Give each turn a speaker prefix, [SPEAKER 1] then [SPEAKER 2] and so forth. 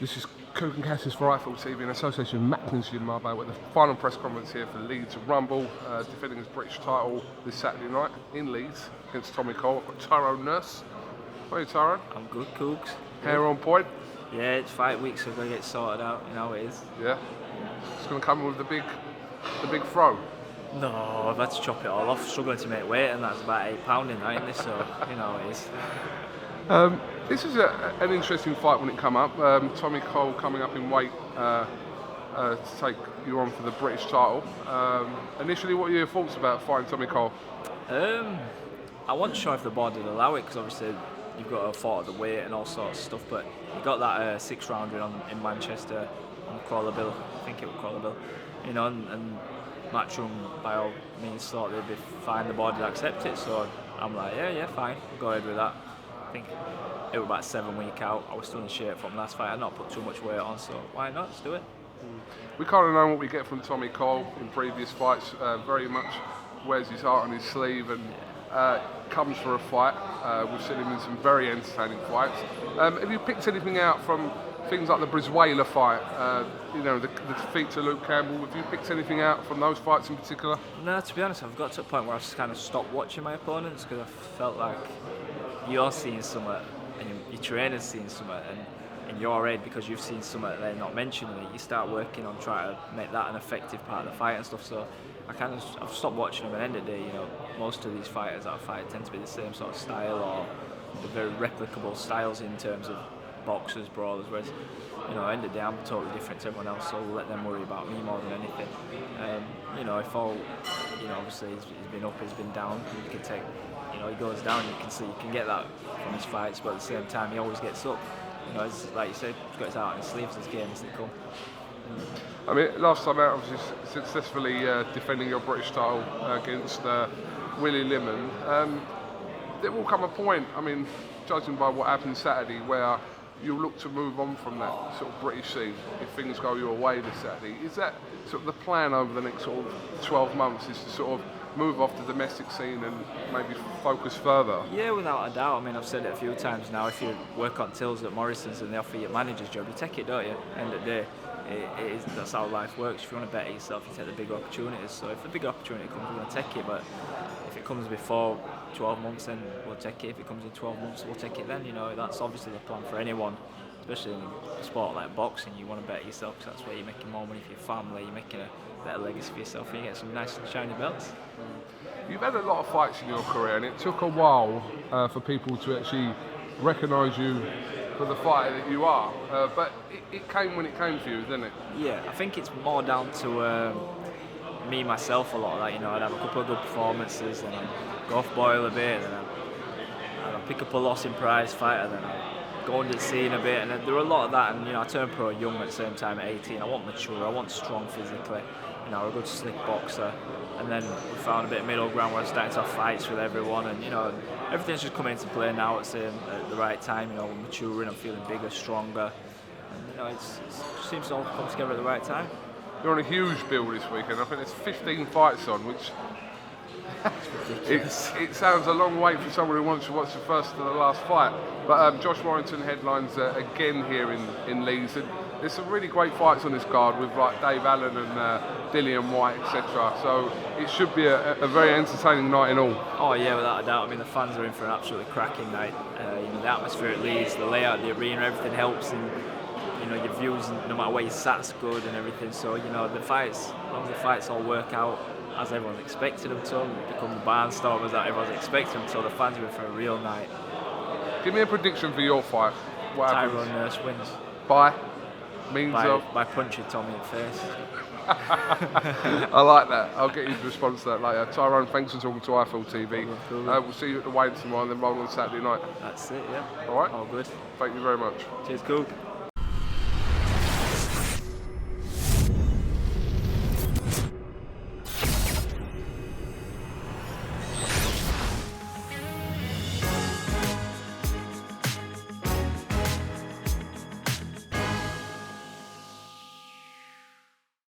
[SPEAKER 1] This is KUGAN CASSIUS for Eiffel TV in association with Macklins in Marbella with the final press conference here for Leeds Rumble, defending his British title this Saturday night in Leeds against Tommy Coyle. I've got Tyrone Nurse. How are you, Tyrone?
[SPEAKER 2] I'm good, Cougs.
[SPEAKER 1] Hair on point?
[SPEAKER 2] Yeah, it's 5 weeks, so I've got to get sorted out, you know how it is.
[SPEAKER 1] Yeah? It's going to come with the big throw.
[SPEAKER 2] No, I've had to chop it all off, struggling to make weight, and that's about £8 in that, isn't it? So, you know how it is.
[SPEAKER 1] This is an interesting fight when it come up. Tommy Coyle coming up in weight to take you on for the British title. Initially, what are your thoughts about fighting Tommy Coyle?
[SPEAKER 2] I wasn't sure if the board would allow it, because obviously you've got to fight the weight and all sorts of stuff, but you got that 6-rounder in Manchester on the crawler bill. I think it was crawler bill. You know, and Matchroom by all means thought they'd be fine, the board would accept it, so I'm like, yeah, fine, go ahead with that. I think it was about 7 weeks out. I was still in shape from last fight. I'd not put too much weight on, so why not? Let's do it.
[SPEAKER 1] We kind of know what we get from Tommy Coyle in previous fights. Very much wears his heart on his sleeve and comes for a fight. We've seen him in some very entertaining fights. Have you picked anything out from things like the Brizuela fight? You know, the defeat to Luke Campbell. Have you picked anything out from those fights in particular?
[SPEAKER 2] No, to be honest, I've got to a point where I've just kind of stopped watching my opponents, because I felt like you're seeing something and your trainer's seeing something, and in your head, because you've seen something they're not mentioning it, you start working on trying to make that an effective part of the fight and stuff. So I've stopped watching them, and at the end of the day, you know, most of these fighters that I fight tend to be the same sort of style, or they're very replicable styles in terms of boxers, brawlers, whereas, you know, at the end of the day, I'm totally different to everyone else, so I'll let them worry about me more than anything. You know, if all, you know, obviously he's been up, he's been down, you can take, you know, he goes down, you can see, you can get that from his fights, but at the same time, he always gets up. You know, it's, like you said, he's got his heart on his sleeves as games that come.
[SPEAKER 1] I mean, last time out, obviously successfully defending your British title against Willie Limon. There will come a point, I mean, judging by what happened Saturday, where you'll look to move on from that sort of British scene if things go your way this Saturday. Is that sort of the plan over the next sort of 12 months, is to sort of move off the domestic scene and maybe focus further?
[SPEAKER 2] Yeah, without a doubt. I mean, I've said it a few times now, if you work on tills at Morrison's and they offer you a manager's job, you take it, don't you? End of the day, that's how life works. If you want to bet yourself, you take the big opportunities. So if the big opportunity comes, we're going to take it, but if it comes before 12 months, then we'll take it. If it comes in 12 months, we'll take it then. You know, that's obviously the plan for anyone, especially in a sport like boxing. You want to bet yourself, because that's where you're making more money for your family, you're making a better legacy for yourself, and you get some nice and shiny belts.
[SPEAKER 1] You've had a lot of fights in your career, and it took a while for people to actually recognise you for the fighter that you are, but it came when it came for you, didn't it?
[SPEAKER 2] Yeah, I think it's more down to me, myself, a lot of that. You know, I'd have a couple of good performances, and I'd go off boil a bit, and I'd pick up a loss in prize fighter, then I'd go under the scene a bit, and there were a lot of that. And you know, I turned pro young at the same time at 18. I want mature, I want strong physically. You know, a good slick boxer, and then we found a bit of middle ground where I started to have fights with everyone, and you know, everything's just coming into play now at the right time. You know, we're maturing, I'm feeling bigger, stronger, and you know, it seems to all come together at the right time.
[SPEAKER 1] You're on a huge bill this weekend. I think there's 15 fights on, which it sounds a long wait for someone who wants to watch the first to the last fight. But Josh Warrington headlines again here in Leeds. And there's some really great fights on this card with like Dave Allen and Dillian White, etc. So it should be a very entertaining night in all.
[SPEAKER 2] Oh yeah, without a doubt. I mean, the fans are in for an absolutely cracking night. You know, the atmosphere at Leeds, the layout of the arena, everything helps, and you know, your views, no matter where you sat's good and everything. So you know, the fights, as long as the fights all work out as everyone's expected them to, and become the barnstormers that everyone's expecting them to, the fans are in for a real night.
[SPEAKER 1] Give me a prediction for your fight. What
[SPEAKER 2] Tyrone Nurse wins.
[SPEAKER 1] By
[SPEAKER 2] punching Tommy in the face.
[SPEAKER 1] I like that. I'll get you to respond to that later. Tyrone, thanks for talking to Eiffel TV. We'll see you at the weigh tomorrow and then roll on Saturday night.
[SPEAKER 2] That's it, yeah.
[SPEAKER 1] All right?
[SPEAKER 2] All good.
[SPEAKER 1] Thank you very much.
[SPEAKER 2] Cheers, Cool.